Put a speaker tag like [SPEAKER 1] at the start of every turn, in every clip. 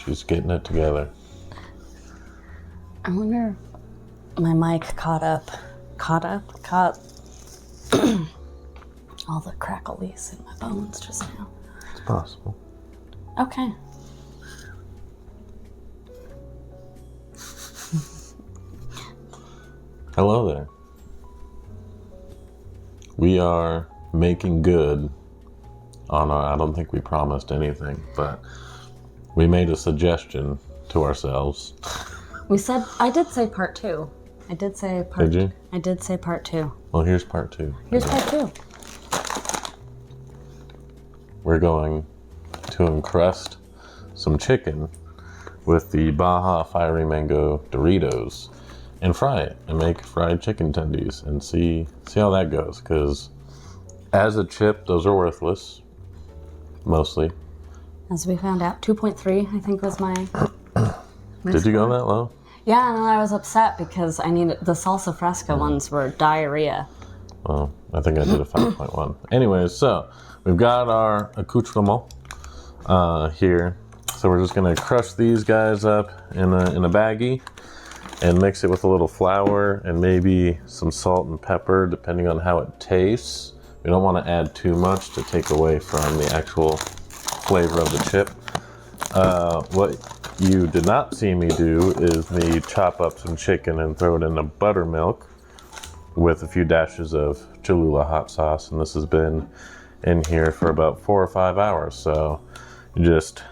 [SPEAKER 1] She's getting it together.
[SPEAKER 2] I wonder if my mic caught all the cracklies in my bones just now.
[SPEAKER 1] It's possible.
[SPEAKER 2] Okay.
[SPEAKER 1] Hello there. We are making good on our, I don't think we promised anything, but we made a suggestion to ourselves.
[SPEAKER 2] I did say part 2.
[SPEAKER 1] Did you?
[SPEAKER 2] I did say part 2.
[SPEAKER 1] Well, here's part 2.
[SPEAKER 2] Here's part 2.
[SPEAKER 1] We're going to encrust some chicken with the Baja Fiery Mango Doritos and fry it and make fried chicken tendies and see how that goes. Because as a chip, those are worthless, mostly.
[SPEAKER 2] As we found out, 2.3 I think was my
[SPEAKER 1] Did you go that low?
[SPEAKER 2] Yeah, and I was upset because I needed the salsa fresca ones were diarrhea.
[SPEAKER 1] Well, I think I did a 5.1. Anyways, so we've got our accoutrement here. So we're just gonna crush these guys up in a baggie and mix it with a little flour and maybe some salt and pepper, depending on how it tastes. We don't want to add too much to take away from the actual flavor of the chip. What you did not see me do is me chop up some chicken and throw it in a buttermilk with a few dashes of Cholula hot sauce, and this has been in here for about 4 or 5 hours. So you just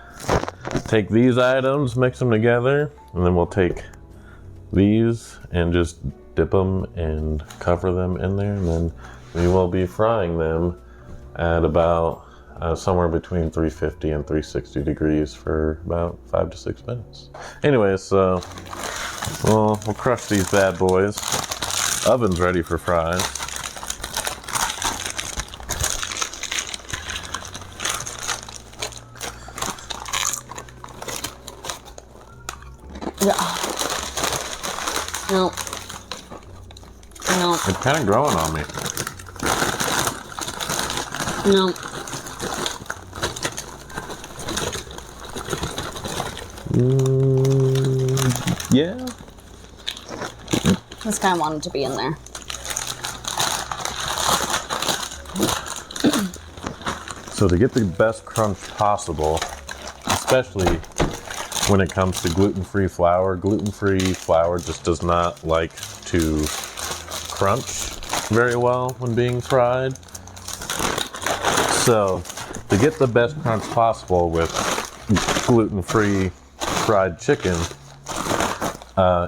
[SPEAKER 1] take these items, mix them together, and then we'll take these and just dip them and cover them in there, and then we will be frying them at about somewhere between 350 and 360 degrees for about 5 to 6 minutes. Anyways, so we'll crush these bad boys. Oven's ready for fries.
[SPEAKER 2] No.
[SPEAKER 1] It's kind of growing on me.
[SPEAKER 2] No.
[SPEAKER 1] Yeah.
[SPEAKER 2] This guy wanted to be in there.
[SPEAKER 1] So to get the best crunch possible, especially when it comes to gluten-free flour just does not like to crunch very well when being fried. So to get the best crunch possible with gluten-free fried chicken,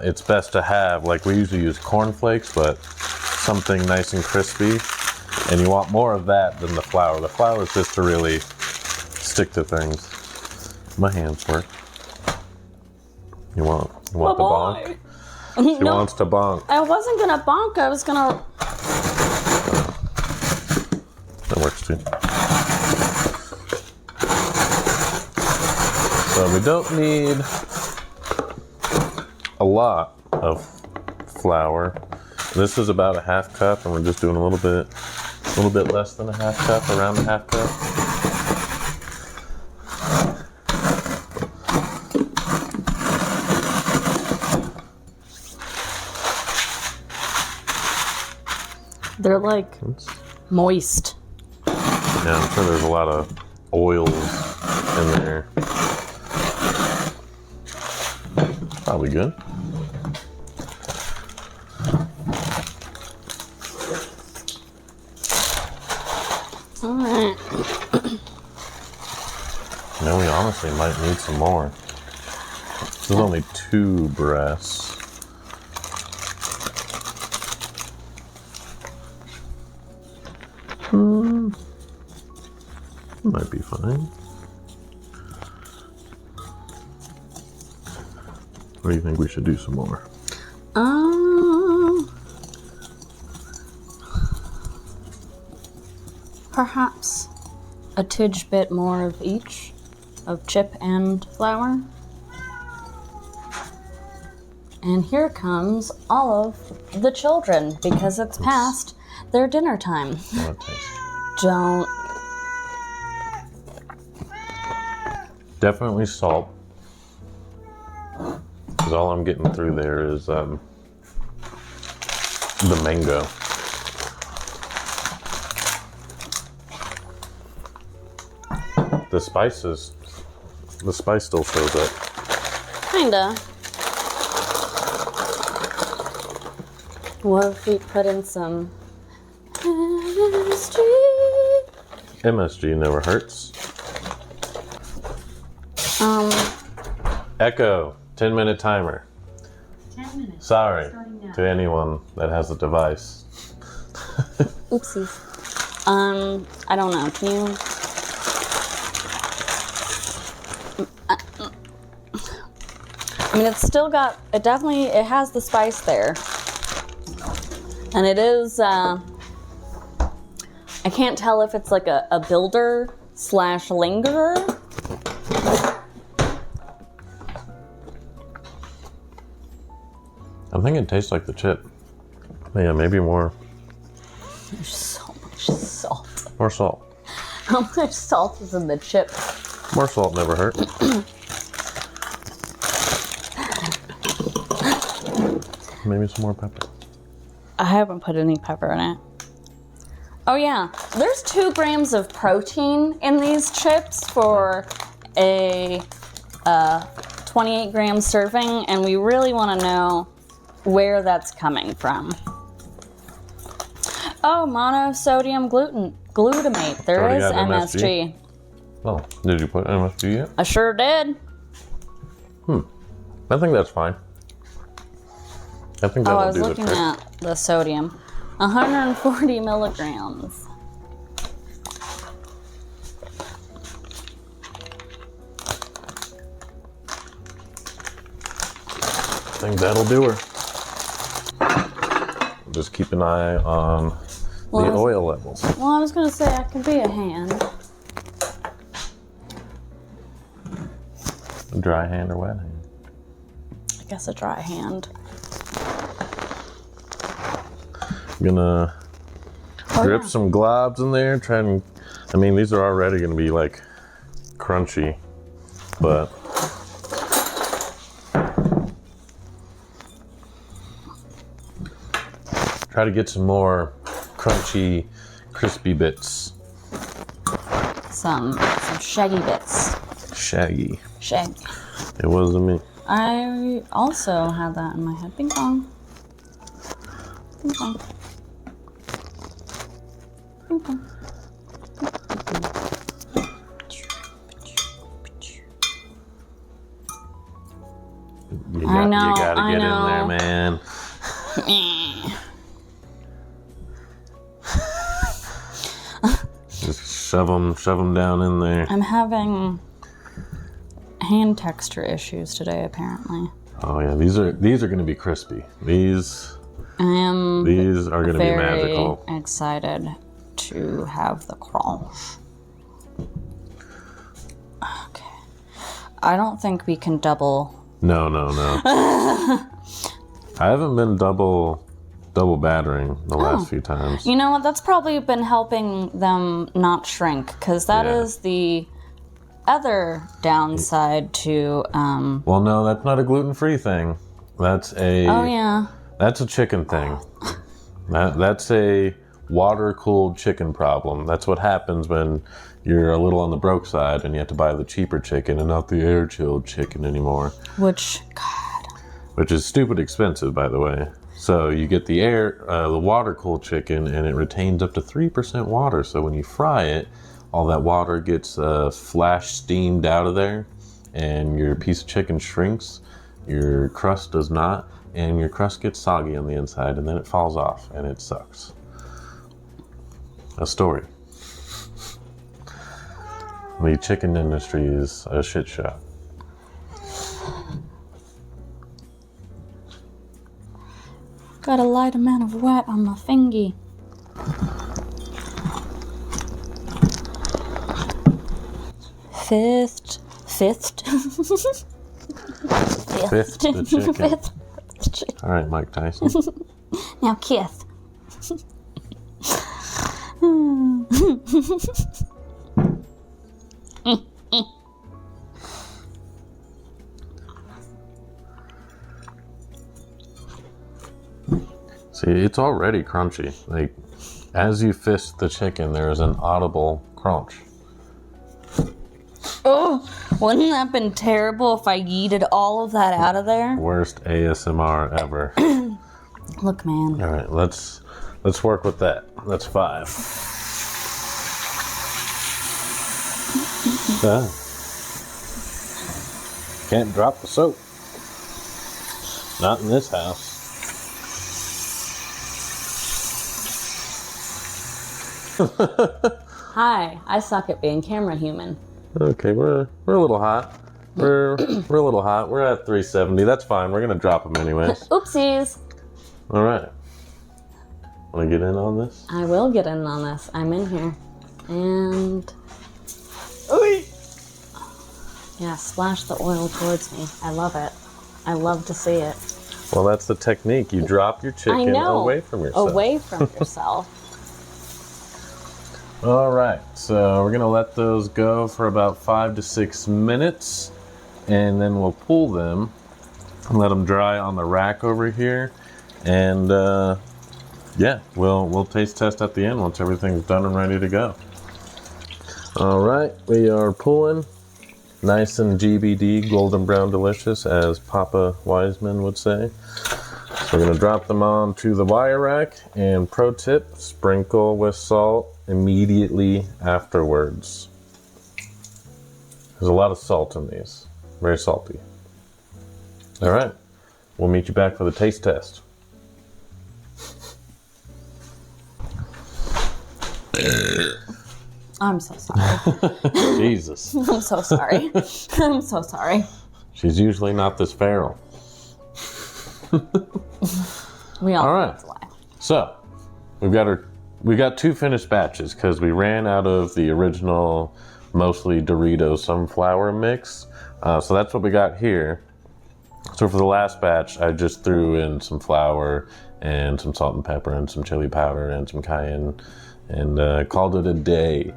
[SPEAKER 1] it's best to have, like we usually use cornflakes, but something nice and crispy. And you want more of that than the flour. The flour is just to really stick to things. My hands work. You want the bonk? She wants to bonk.
[SPEAKER 2] I wasn't gonna bonk. I was gonna.
[SPEAKER 1] That works too. So we don't need a lot of flour. This is about a half cup, and we're just doing a little bit less than a half cup, around a half cup.
[SPEAKER 2] They're like moist.
[SPEAKER 1] Yeah, I'm sure there's a lot of oils in there. Probably good.
[SPEAKER 2] Alright.
[SPEAKER 1] Now we honestly might need some more. This is only 2 breasts. Might be fine. Or do you think we should do some more?
[SPEAKER 2] Perhaps a tidge bit more of each, of chip and flour. And here comes all of the children, because it's past their dinner time. Don't.
[SPEAKER 1] Definitely salt. Because all I'm getting through there is the mango. The spice still shows up.
[SPEAKER 2] Kinda. What if we put in some MSG?
[SPEAKER 1] MSG never hurts. Echo, 10-minute timer.
[SPEAKER 3] 10 minutes.
[SPEAKER 1] Sorry
[SPEAKER 3] Starting now.
[SPEAKER 1] to anyone that has a device.
[SPEAKER 2] Oopsies. I don't know. Can you? I mean, it's still got. It has the spice there, and it is. I can't tell if it's like a builder / lingerer.
[SPEAKER 1] I think it tastes like the chip. Yeah, maybe more.
[SPEAKER 2] There's so much salt.
[SPEAKER 1] More salt.
[SPEAKER 2] How much salt is in the chip?
[SPEAKER 1] More salt never hurt. Maybe some more pepper.
[SPEAKER 2] I haven't put any pepper in it. Oh yeah, there's 2 grams of protein in these chips for a 28 gram serving, and we really want to know where that's coming from. Oh, monosodium glutamate. There
[SPEAKER 1] Already
[SPEAKER 2] is
[SPEAKER 1] got
[SPEAKER 2] MSG.
[SPEAKER 1] Oh, did you put MSG yet?
[SPEAKER 2] I sure did.
[SPEAKER 1] I think that's fine. I think
[SPEAKER 2] Oh,
[SPEAKER 1] that'll
[SPEAKER 2] I was
[SPEAKER 1] do the
[SPEAKER 2] looking
[SPEAKER 1] trick.
[SPEAKER 2] at the sodium. 140 milligrams.
[SPEAKER 1] I think that'll do her. Just keep an eye on the oil levels.
[SPEAKER 2] Well, I was going to say I could be a hand.
[SPEAKER 1] A dry hand or wet hand?
[SPEAKER 2] I guess a dry hand.
[SPEAKER 1] I'm gonna drip some globs in there. I mean, these are already gonna be like crunchy, but try to get some more crunchy, crispy bits.
[SPEAKER 2] Some shaggy bits.
[SPEAKER 1] Shaggy.
[SPEAKER 2] Shaggy.
[SPEAKER 1] It wasn't me.
[SPEAKER 2] I also had that in my head. Ping pong. Ping pong. Ping pong.
[SPEAKER 1] You
[SPEAKER 2] I know,
[SPEAKER 1] gotta
[SPEAKER 2] I
[SPEAKER 1] get
[SPEAKER 2] know.
[SPEAKER 1] in there, man. Just shove them down in there.
[SPEAKER 2] I'm having hand texture issues today, apparently.
[SPEAKER 1] Oh yeah, these are going to be crispy. These
[SPEAKER 2] I am
[SPEAKER 1] are going to be
[SPEAKER 2] very
[SPEAKER 1] magical.
[SPEAKER 2] excited to have the crunch. Okay. I don't think we can double.
[SPEAKER 1] No. I haven't been double battering the last few times.
[SPEAKER 2] You know what? That's probably been helping them not shrink, because that
[SPEAKER 1] Yeah.
[SPEAKER 2] is the other downside to.
[SPEAKER 1] Well, no, that's not a gluten-free thing. That's a
[SPEAKER 2] Oh yeah.
[SPEAKER 1] That's a chicken thing. That's a water-cooled chicken problem. That's what happens when you're a little on the broke side and you have to buy the cheaper chicken and not the air-chilled chicken anymore.
[SPEAKER 2] Which
[SPEAKER 1] Which is stupid expensive, by the way. So you get the water-cooled chicken, and it retains up to 3% water. So when you fry it, all that water gets flash steamed out of there, and your piece of chicken shrinks. Your crust does not, and your crust gets soggy on the inside, and then it falls off, and it sucks. A story. The chicken industry is a shit show.
[SPEAKER 2] got a light amount of wet on my fingy. Fifth.
[SPEAKER 1] Fifth the chicken.
[SPEAKER 2] Fifth the chicken.
[SPEAKER 1] All right, Mike Tyson.
[SPEAKER 2] Now kiss.
[SPEAKER 1] See, it's already crunchy. Like, as you fist the chicken, there is an audible crunch.
[SPEAKER 2] Oh, wouldn't that have been terrible if I yeeted all of that out of there?
[SPEAKER 1] Worst ASMR ever.
[SPEAKER 2] Look, man.
[SPEAKER 1] All right, let's work with that. That's 5. Can't drop the soap. Not in this house.
[SPEAKER 2] Hi, I suck at being camera human.
[SPEAKER 1] Okay, we're a little hot. We're a little hot. We're at 370. That's fine. We're gonna drop them anyways.
[SPEAKER 2] Oopsies.
[SPEAKER 1] All right. Want to get in on this?
[SPEAKER 2] I will get in on this. I'm in here. And... yeah, splash the oil towards me. I love it. I love to see it.
[SPEAKER 1] Well, that's the technique. You drop your chicken away from yourself.
[SPEAKER 2] Away from yourself.
[SPEAKER 1] All right, so we're gonna let those go for about 5 to 6 minutes, and then we'll pull them and let them dry on the rack over here. And yeah, we'll taste test at the end once everything's done and ready to go. All right, we are pulling. Nice and GBD, golden brown delicious, as Papa Wiseman would say. So we're gonna drop them onto the wire rack, and pro tip, sprinkle with salt immediately afterwards. There's a lot of salt in these, very salty. All right, we'll meet you back for the taste test.
[SPEAKER 2] I'm so sorry.
[SPEAKER 1] Jesus.
[SPEAKER 2] I'm so sorry. I'm so sorry.
[SPEAKER 1] She's usually not this feral.
[SPEAKER 2] We all
[SPEAKER 1] All
[SPEAKER 2] know
[SPEAKER 1] right.
[SPEAKER 2] that's why.
[SPEAKER 1] So, we got 2 finished batches because we ran out of the original, mostly Dorito sunflower mix. So that's what we got here. So for the last batch, I just threw in some flour and some salt and pepper and some chili powder and some cayenne, and called it a day.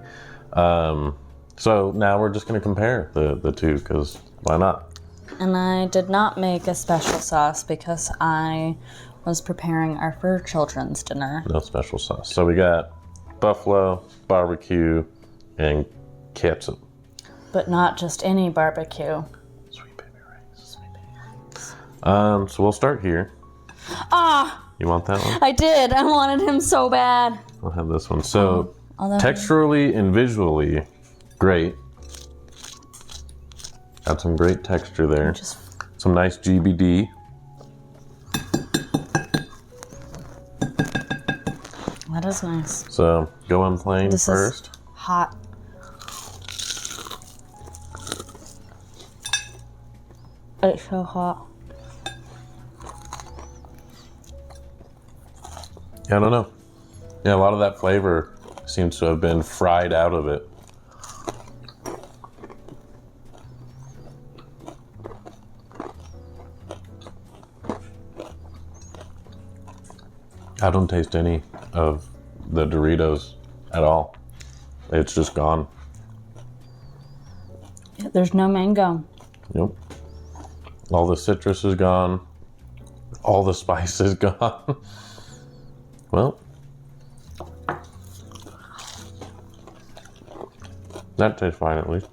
[SPEAKER 1] So now we're just going to compare the two, because why not?
[SPEAKER 2] And I did not make a special sauce because I was preparing our fur children's dinner.
[SPEAKER 1] No special sauce. So we got buffalo, barbecue, and ketchup.
[SPEAKER 2] But not just any barbecue.
[SPEAKER 1] Sweet baby rays. So we'll start here.
[SPEAKER 2] Ah!
[SPEAKER 1] You want that one?
[SPEAKER 2] I did. I wanted him so bad.
[SPEAKER 1] I'll have this one. So
[SPEAKER 2] Although-
[SPEAKER 1] texturally and visually, great. Got some great texture there. Some nice GBD.
[SPEAKER 2] That is nice.
[SPEAKER 1] So go on plain
[SPEAKER 2] This
[SPEAKER 1] first.
[SPEAKER 2] is hot. It's so hot.
[SPEAKER 1] Yeah, I don't know. Yeah, a lot of that flavor seems to have been fried out of it. I don't taste any of the Doritos at all. It's just gone.
[SPEAKER 2] Yeah, there's no mango.
[SPEAKER 1] Yep. All the citrus is gone. All the spice is gone. Well, that tastes fine at least.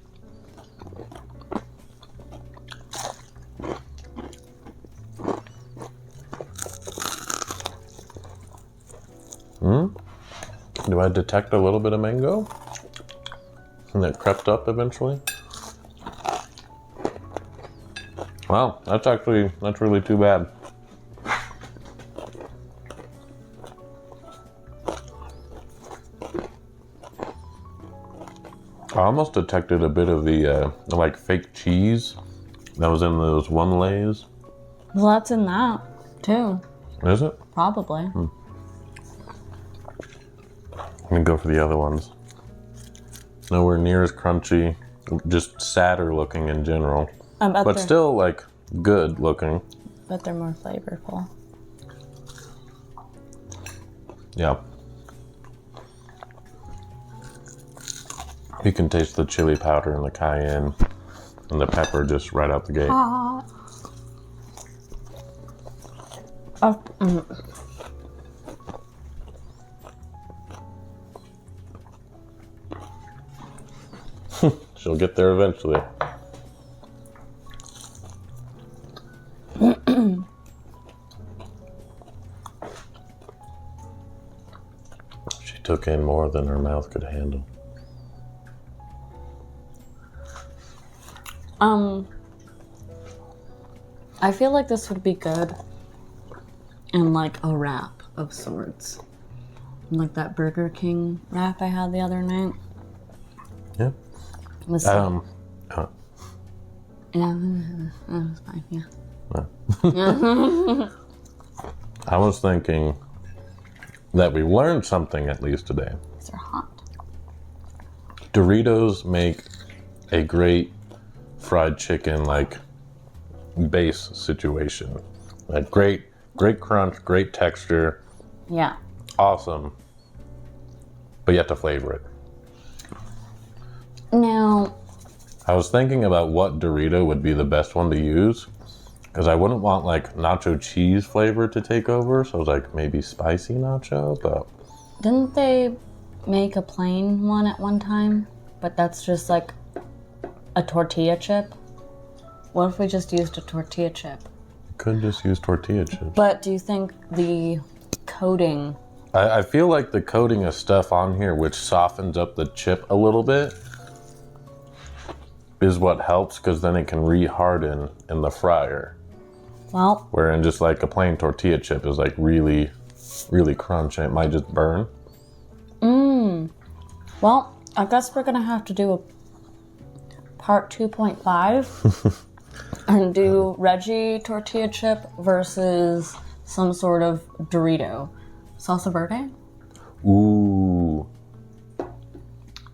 [SPEAKER 1] Do I detect a little bit of mango? And that crept up eventually? Wow, that's really too bad. I almost detected a bit of the like fake cheese that was in those one lays.
[SPEAKER 2] Well, that's in that too.
[SPEAKER 1] Is it?
[SPEAKER 2] Probably.
[SPEAKER 1] I'm gonna go for the other ones. Nowhere near as crunchy, just sadder looking in general. But still like good looking.
[SPEAKER 2] But they're more flavorful.
[SPEAKER 1] Yeah. You can taste the chili powder and the cayenne and the pepper just right out the gate. She'll get there eventually. She took in more than her mouth could handle.
[SPEAKER 2] I feel like this would be good in like a wrap of sorts. Like that Burger King wrap I had the other night.
[SPEAKER 1] Yeah.
[SPEAKER 2] Yeah, that was fine, yeah.
[SPEAKER 1] I was thinking that we learned something at least today.
[SPEAKER 2] These are hot.
[SPEAKER 1] Doritos make a great fried chicken like base situation. Like great crunch, great texture,
[SPEAKER 2] Yeah.
[SPEAKER 1] awesome. But you have to flavor it.
[SPEAKER 2] Now,
[SPEAKER 1] I was thinking about what Dorito would be the best one to use, because I wouldn't want like nacho cheese flavor to take over. So I was like, maybe spicy nacho, but
[SPEAKER 2] didn't they make a plain one at one time? But that's just like a tortilla chip. What if we just used a tortilla chip?
[SPEAKER 1] could just use tortilla chips.
[SPEAKER 2] But do you think the coating...
[SPEAKER 1] I feel like the coating of stuff on here, which softens up the chip a little bit, is what helps, because then it can re-harden in the fryer.
[SPEAKER 2] Well...
[SPEAKER 1] Wherein just like a plain tortilla chip is like really, really crunchy. It might just burn.
[SPEAKER 2] Well, I guess we're gonna have to do a part 2.5 and do Reggie tortilla chip versus some sort of Dorito. Salsa verde?
[SPEAKER 1] Ooh.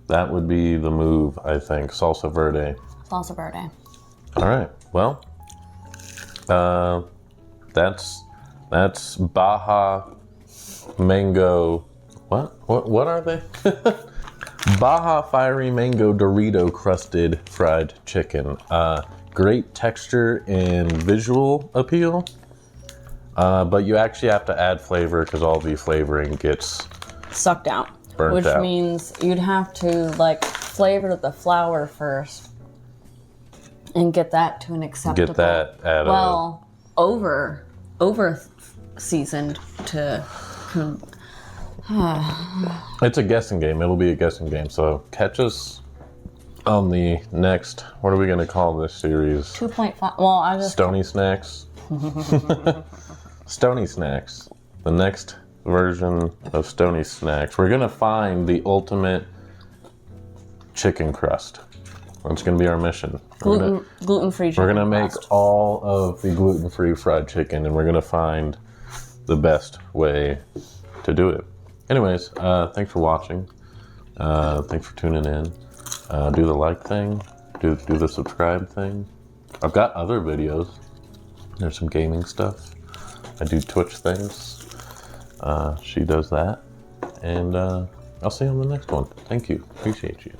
[SPEAKER 1] That would be the move, I think. Salsa verde.
[SPEAKER 2] Salsa verde.
[SPEAKER 1] All right. Well, that's Baja Mango. What are they? Baja Fiery Mango Dorito Crusted Fried Chicken. Great texture and visual appeal. But you actually have to add flavor because all the flavoring gets
[SPEAKER 2] Sucked out.
[SPEAKER 1] burnt
[SPEAKER 2] Which
[SPEAKER 1] out.
[SPEAKER 2] means you'd have to like flavor the flour first and get that to an acceptable.
[SPEAKER 1] Get that at
[SPEAKER 2] well, over seasoned to.
[SPEAKER 1] It's a guessing game. It'll be a guessing game. So catch us on the next. What are we going to call this series?
[SPEAKER 2] 2.5. Well, I just.
[SPEAKER 1] Stoney Snacks. Stoney Snacks. The next version of Stoney Snacks. We're going to find the ultimate chicken crust. That's going to be our mission.
[SPEAKER 2] Gluten-free chicken
[SPEAKER 1] We're going to make
[SPEAKER 2] crust.
[SPEAKER 1] all of the gluten-free fried chicken, and we're going to find the best way to do it. Anyways, thanks for watching. Thanks for tuning in. Do the like thing. Do the subscribe thing. I've got other videos. There's some gaming stuff. I do Twitch things. She does that. And I'll see you on the next one. Thank you. Appreciate you.